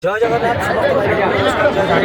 जय जगन्नाथ समस्त भाई नमस्कार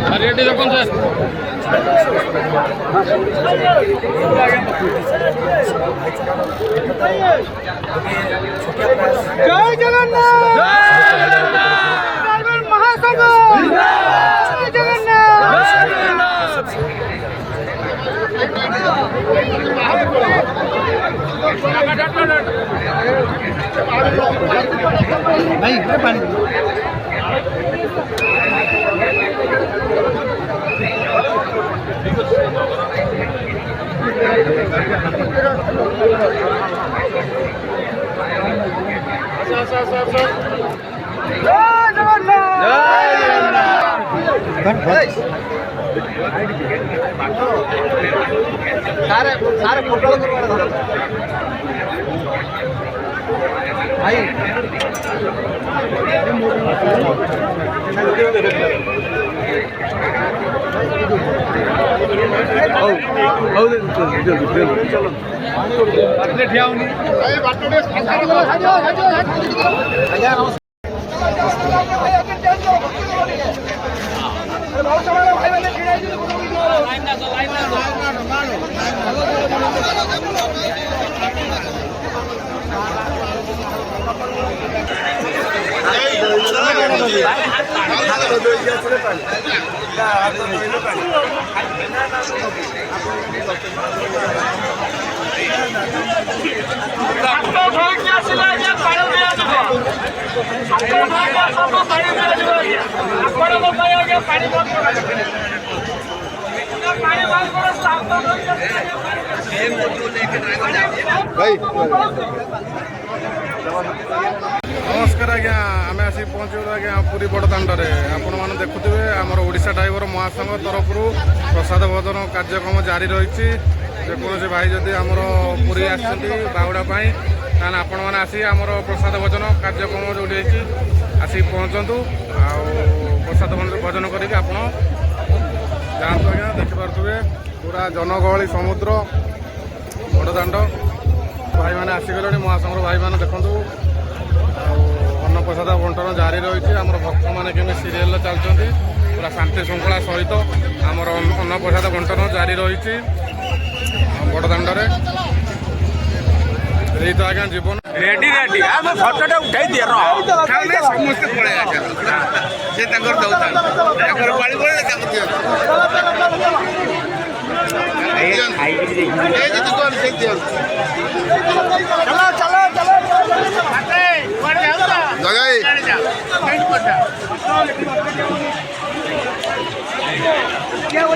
जय रेडी रखो सर जय जगन्नाथ महासंघ जय जगन्नाथ भाई पानी सारे फोटो भाई नमस्कार आज्ञा आम आसी पहुँचल आज्ञा पुरी बड़दाण्डे आपण मैंने देखुवे आमर ओडिशा ड्राइवर महासंघ तरफ प्रसाद भोजन कार्यक्रम जारी रही जेकोसी भाई जदि आमर पुरी आहुड़ा ताने आपण मैंने आसी आमर प्रसाद भोजन कार्यक्रम जोटी आसी पहुँचतु प्रसाद भोजन करके आप जातु आज्ञा देखिपे पूरा जनगहली समुद्र बड़दाण्ड भाई मैंने आसीगले महासंघर भाई मैंने देखूँ अन्नप्रसाद बंटन जारी रही आम भक्त मैंने केमी सीरियल चलती पूरा शांति श्रृंखला सहित आमर अन्नप्रसाद बंटन जारी रही बड़दाण्डे यही तो आज्ञा जीवन रेडी रेडी हम फोटोटा उठाई दिए समस्त जगह